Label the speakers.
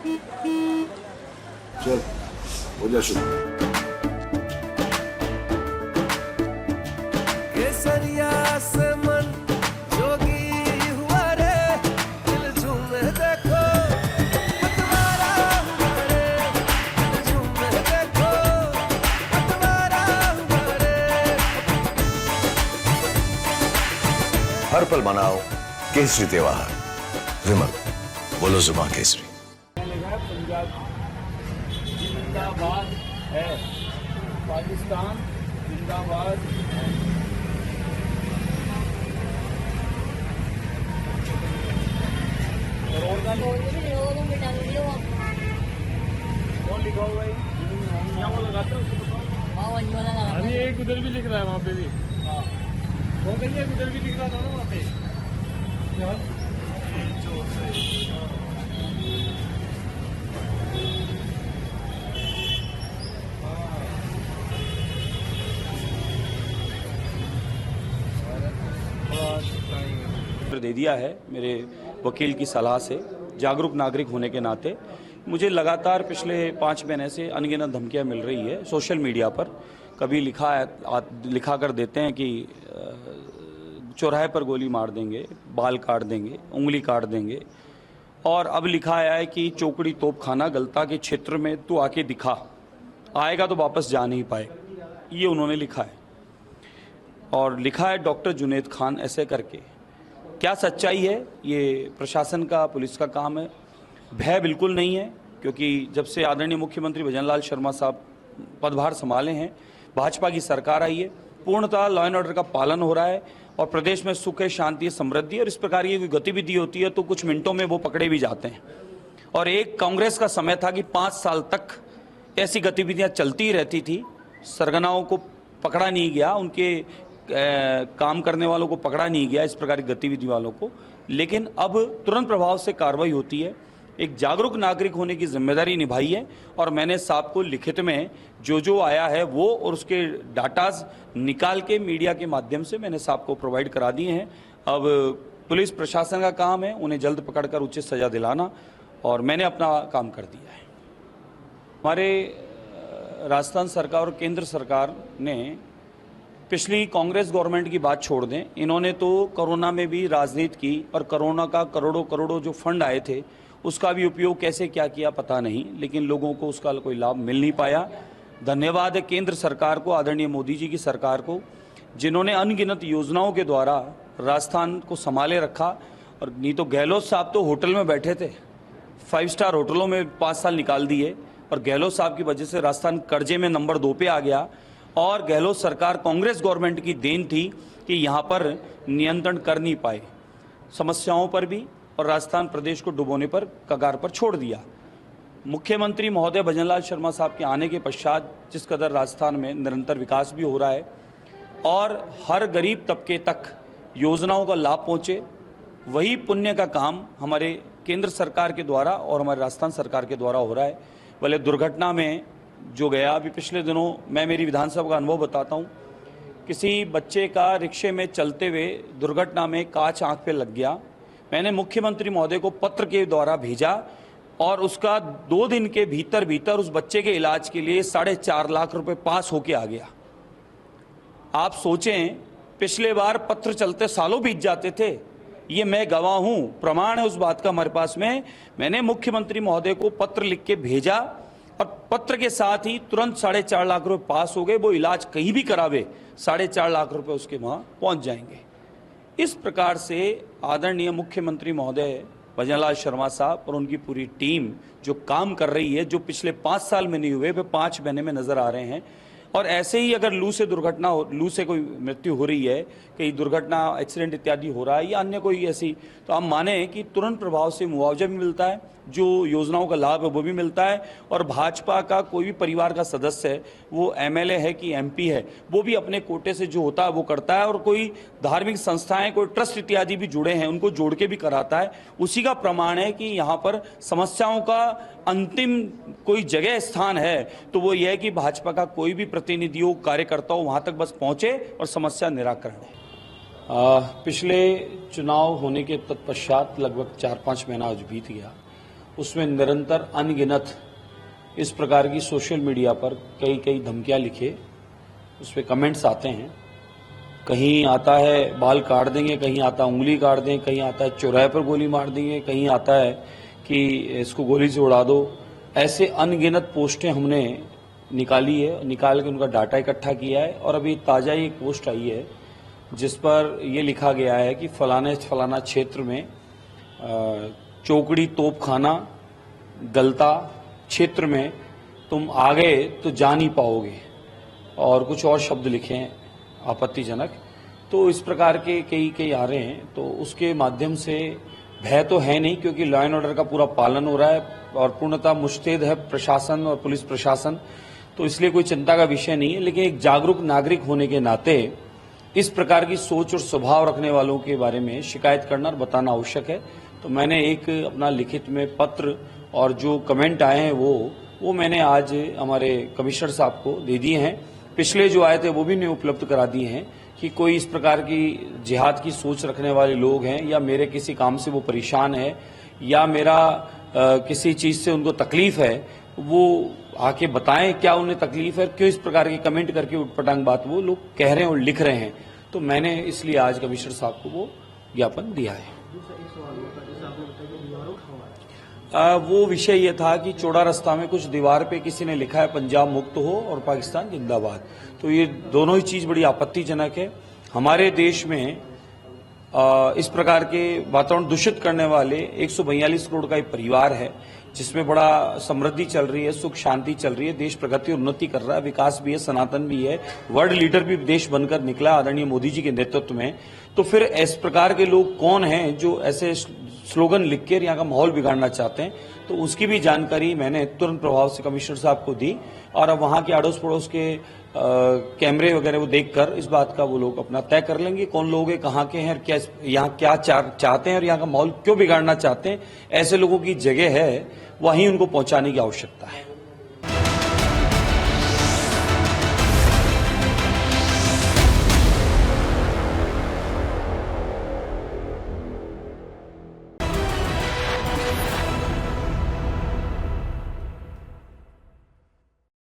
Speaker 1: चल हो जा शुरू।
Speaker 2: केसरिया से मन जोगी हुआ रे, दिल झूमे देखो पतवारा हुआ रे, दिल झूमे देखो पतवारा हुआ रे।
Speaker 3: हर पल मनाओ केसरी त्योहार। विमल, बोलो जुबान केसरी।
Speaker 4: जिंदाबाद है, पाकिस्तान जिंदाबाद है। कौन लिखा हुआ है? यहाँ वो लगाते हैं उसको। अभी एक उधर भी लिख रहा है, वहाँ पे भी। हाँ, वो कहीं उधर भी लिख रहा था ना वहाँ पे।
Speaker 5: दे दिया है मेरे वकील की सलाह से। जागरूक नागरिक होने के नाते मुझे लगातार पिछले 5 महीने से अनगिनत धमकियां मिल रही है सोशल मीडिया पर। कभी लिखा कर देते हैं कि चौराहे पर गोली मार देंगे, बाल काट देंगे, उंगली काट देंगे, और अब लिखा आया है कि चौकड़ी तोपखाना गलता के क्षेत्र में तू आके दिखा, आएगा तो वापस जा नहीं पाए। ये उन्होंने लिखा है, और लिखा है डॉक्टर जुनैद खान ऐसे करके। क्या सच्चाई है ये प्रशासन का, पुलिस का काम है। भय बिल्कुल नहीं है, क्योंकि जब से आदरणीय मुख्यमंत्री भजनलाल शर्मा साहब पदभार संभाले हैं, भाजपा की सरकार आई है, पूर्णतः लॉ एंड ऑर्डर का पालन हो रहा है और प्रदेश में सुख है, शांति है, समृद्धि। और इस प्रकार की कोई गतिविधि होती है तो कुछ मिनटों में वो पकड़े भी जाते हैं। और एक कांग्रेस का समय था कि 5 साल तक ऐसी गतिविधियां चलती रहती थी, सरगनाओं को पकड़ा नहीं गया, उनके काम करने वालों को पकड़ा नहीं गया, इस प्रकार की गतिविधि वालों को। लेकिन अब तुरंत प्रभाव से कार्रवाई होती है। एक जागरूक नागरिक होने की जिम्मेदारी निभाई है, और मैंने साहब को लिखित में जो आया है वो और उसके डाटाज निकाल के मीडिया के माध्यम से मैंने साहब को प्रोवाइड करा दिए हैं। अब पुलिस प्रशासन का काम है उन्हें जल्द पकड़कर उचित सजा दिलाना, और मैंने अपना काम कर दिया है। हमारे राजस्थान सरकार और केंद्र सरकार ने पिछली कांग्रेस गवर्नमेंट की बात छोड़ दें, इन्होंने तो कोरोना में भी राजनीति की, और कोरोना का करोड़ों जो फंड आए थे उसका भी उपयोग कैसे क्या किया पता नहीं, लेकिन लोगों को उसका कोई लाभ मिल नहीं पाया। धन्यवाद है केंद्र सरकार को, आदरणीय मोदी जी की सरकार को, जिन्होंने अनगिनत योजनाओं के द्वारा राजस्थान को संभाले रखा। और नहीं तो गहलोत साहब तो होटल में बैठे थे, 5 स्टार होटलों में 5 साल निकाल दिए, और गहलोत साहब की वजह से राजस्थान कर्जे में नंबर 2 पे आ गया। और गहलोत सरकार कांग्रेस गवर्नमेंट की देन थी कि यहाँ पर नियंत्रण कर नहीं पाए समस्याओं पर भी, और राजस्थान प्रदेश को डुबोने पर कगार पर छोड़ दिया। मुख्यमंत्री महोदय भजनलाल शर्मा साहब के आने के पश्चात जिस कदर राजस्थान में निरंतर विकास भी हो रहा है, और हर गरीब तबके तक योजनाओं का लाभ पहुँचे, वही पुण्य का काम हमारे केंद्र सरकार के द्वारा और हमारे राजस्थान सरकार के द्वारा हो रहा है। भले दुर्घटना में जो गया, अभी पिछले दिनों मैं मेरी विधानसभा का अनुभव बताता हूँ, किसी बच्चे का रिक्शे में चलते हुए दुर्घटना में कांच आंख पे लग गया। मैंने मुख्यमंत्री महोदय को पत्र के द्वारा भेजा, और उसका 2 दिन के भीतर उस बच्चे के इलाज के लिए 4.5 लाख रुपए पास होके आ गया। आप सोचें, पिछले बार पत्र चलते सालों बीत जाते थे। ये मैं गवाह हूं, प्रमाण है उस बात का हमारे पास में। मैंने मुख्यमंत्री महोदय को पत्र लिख के भेजा, और पत्र के साथ ही तुरंत 4.5 लाख रुपए पास हो गए। वो इलाज कहीं भी करावे 4.5 लाख रुपए उसके वहां पहुंच जाएंगे। इस प्रकार से आदरणीय मुख्यमंत्री महोदय भजनलाल शर्मा साहब और उनकी पूरी टीम जो काम कर रही है, जो पिछले 5 साल में नहीं हुए वे 5 महीने में नजर आ रहे हैं। और ऐसे ही अगर लू से कोई मृत्यु हो रही है, कहीं दुर्घटना, एक्सीडेंट इत्यादि हो रहा है, या अन्य कोई ऐसी, तो आप माने कि तुरंत प्रभाव से मुआवजा भी मिलता है, जो योजनाओं का लाभ है वो भी मिलता है। और भाजपा का कोई भी परिवार का सदस्य है, वो एमएलए है कि एमपी है, वो भी अपने कोटे से जो होता है वो करता है। और कोई धार्मिक संस्थाएं, कोई ट्रस्ट इत्यादि भी जुड़े हैं, उनको जोड़ के भी कराता है। उसी का प्रमाण है कि यहाँ पर समस्याओं का अंतिम कोई जगह स्थान है तो वो ये है कि भाजपा का कोई भी प्रतिनिधि हो, कार्यकर्ता हो, वहाँ तक बस पहुँचे और समस्या निराकरण है। पिछले चुनाव होने के तत्पश्चात लगभग 4-5 महीना आज बीत गया, उसमें निरंतर अनगिनत इस प्रकार की सोशल मीडिया पर कई कई धमकियां लिखे, उस पर कमेंट्स आते हैं। कहीं आता है बाल काट देंगे, कहीं आता है उंगली काट देंगे, कहीं आता है चौराहे पर गोली मार देंगे, कहीं आता है कि इसको गोली से उड़ा दो। ऐसे अनगिनत पोस्टें हमने निकाली है, निकाल के उनका डाटा इकट्ठा किया है। और अभी ताज़ा ही एक पोस्ट आई है जिस पर यह लिखा गया है कि फलाना क्षेत्र में चौकड़ी तोपखाना गलता क्षेत्र में तुम आ गए तो जा नहीं पाओगे, और कुछ और शब्द लिखे हैं आपत्तिजनक। तो इस प्रकार के कई आ रहे हैं। तो उसके माध्यम से भय तो है नहीं, क्योंकि लॉ एंड ऑर्डर का पूरा पालन हो रहा है और पूर्णतः मुस्तैद है प्रशासन और पुलिस प्रशासन, तो इसलिए कोई चिंता का विषय नहीं है। लेकिन एक जागरूक नागरिक होने के नाते इस प्रकार की सोच और स्वभाव रखने वालों के बारे में शिकायत करना और बताना आवश्यक है। तो मैंने एक अपना लिखित में पत्र और जो कमेंट आए हैं वो मैंने आज हमारे कमिश्नर साहब को दे दिए हैं। पिछले जो आए थे वो भी उन्हें उपलब्ध करा दिए हैं कि कोई इस प्रकार की जिहाद की सोच रखने वाले लोग हैं या मेरे किसी काम से वो परेशान है या मेरा किसी चीज से उनको तकलीफ है, वो आके बताएं क्या उन्हें तकलीफ है, क्यों इस प्रकार की कमेंट करके उटपटांग बात वो लोग कह रहे हैं और लिख रहे हैं। तो मैंने इसलिए आज कमिश्नर साहब को वो ज्ञापन दिया है। वो विषय ये था कि चौड़ा रास्ता में कुछ दीवार पे किसी ने लिखा है पंजाब मुक्त हो और पाकिस्तान जिंदाबाद। तो ये दोनों ही चीज बड़ी आपत्तिजनक है। हमारे देश में इस प्रकार के वातावरण दूषित करने वाले 142 करोड़ का एक परिवार है, जिसमें बड़ा समृद्धि चल रही है, सुख शांति चल रही है, देश प्रगति उन्नति कर रहा है, विकास भी है, सनातन भी है, वर्ल्ड लीडर भी देश बनकर निकला आदरणीय मोदी जी के नेतृत्व में। तो फिर इस प्रकार के लोग कौन हैं जो ऐसे स्लोगन लिख कर यहाँ का माहौल बिगाड़ना चाहते हैं? तो उसकी भी जानकारी मैंने तुरंत प्रभाव से कमिश्नर साहब को दी। और अब वहां के अड़ोस पड़ोस के कैमरे वगैरह वो देखकर इस बात का वो लोग अपना तय कर लेंगे कौन लोग हैं, कहाँ के हैं, क्या यहाँ क्या चाहते हैं और यहाँ का माहौल क्यों बिगाड़ना चाहते हैं। ऐसे लोगों की जगह है, वहीं उनको पहुंचाने की आवश्यकता है।